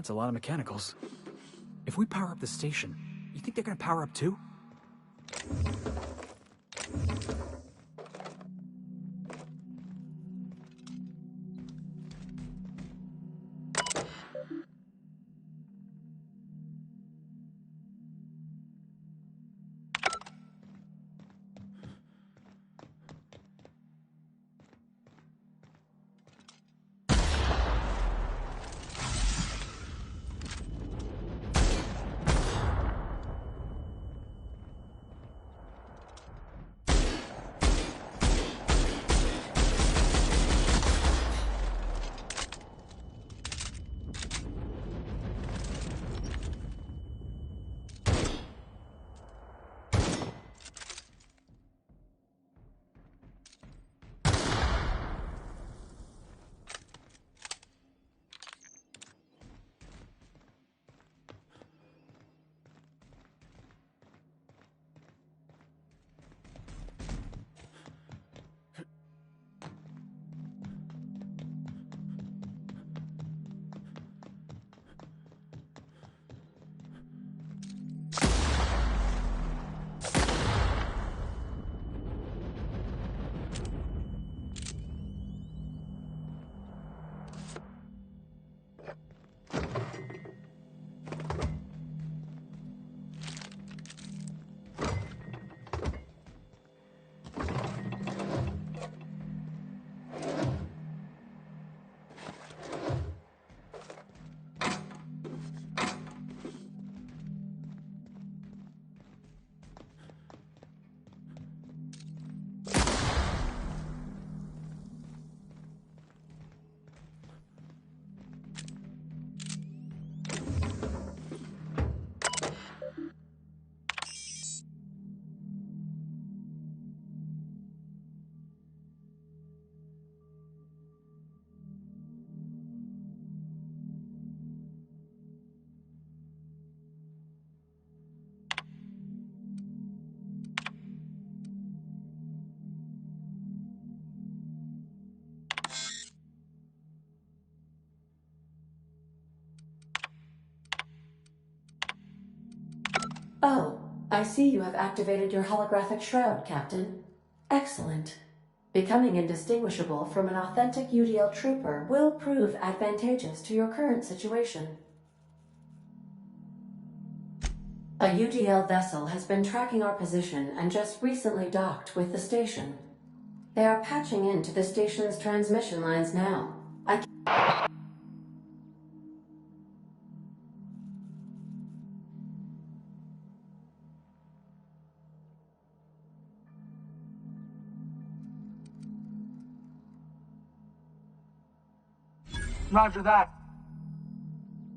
That's a lot of mechanicals. If we power up the station, you think they're gonna power up too? Oh, I see you have activated your holographic shroud, Captain. Excellent. Becoming indistinguishable from an authentic UDL trooper will prove advantageous to your current situation. A UDL vessel has been tracking our position and just recently docked with the station. They are patching into the station's transmission lines now. Roger that.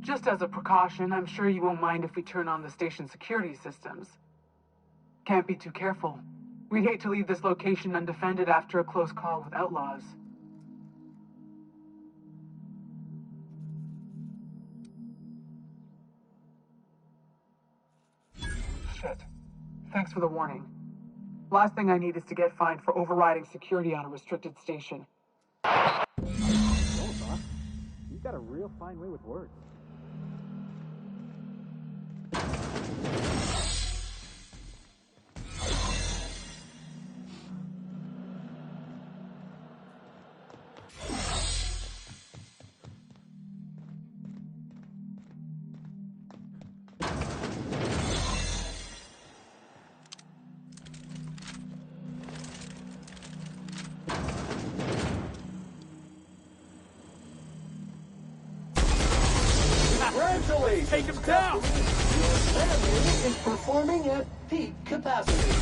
Just as a precaution, I'm sure you won't mind if we turn on the station security systems. Can't be too careful. We'd hate to leave this location undefended after a close call with outlaws. Shit. Thanks for the warning. Last thing I need is to get fined for overriding security on a restricted station. You've got a real fine way with words. Congratulations! Take him down! Your family is performing at peak capacity.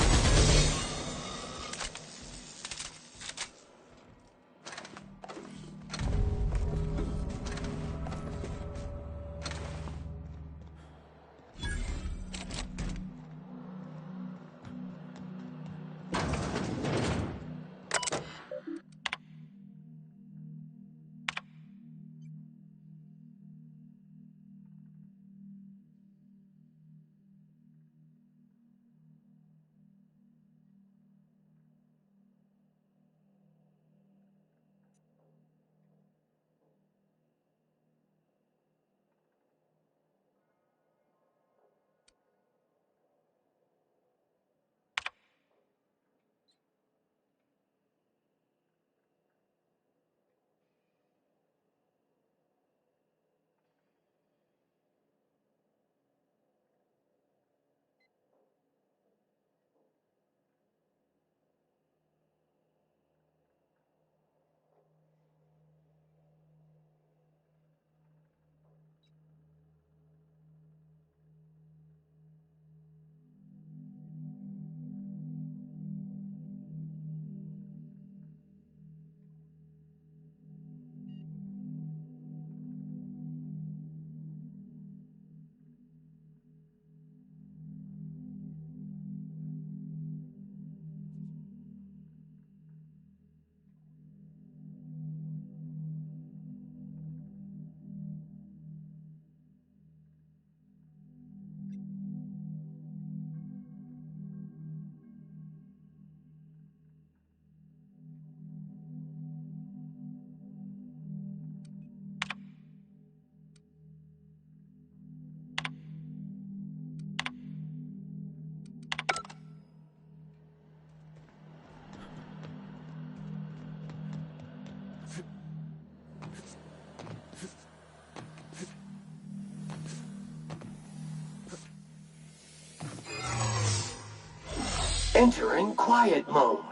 Entering quiet mode.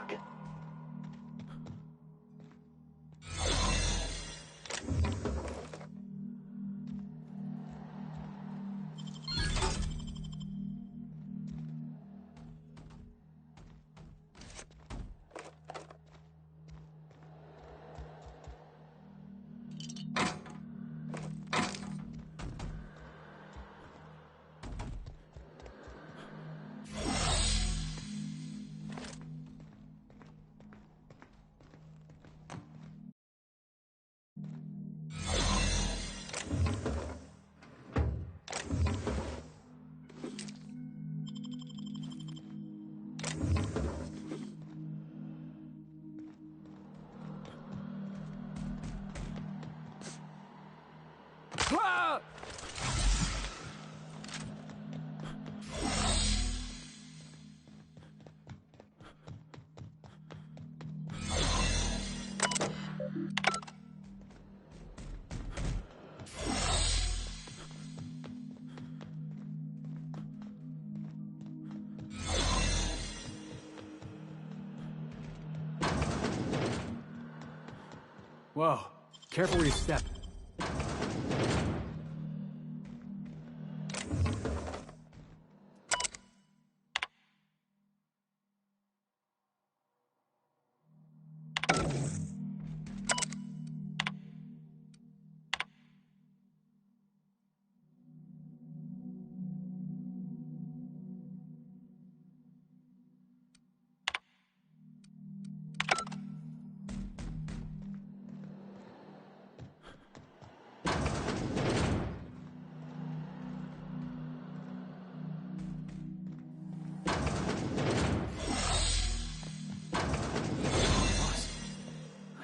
Whoa, careful where you step.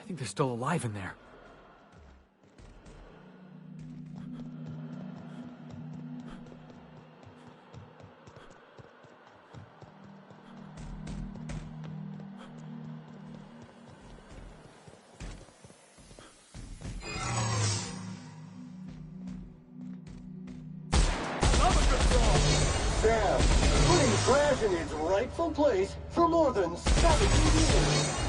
I think they're still alive in there. Sam, putting trash in its rightful place for more than 70 years.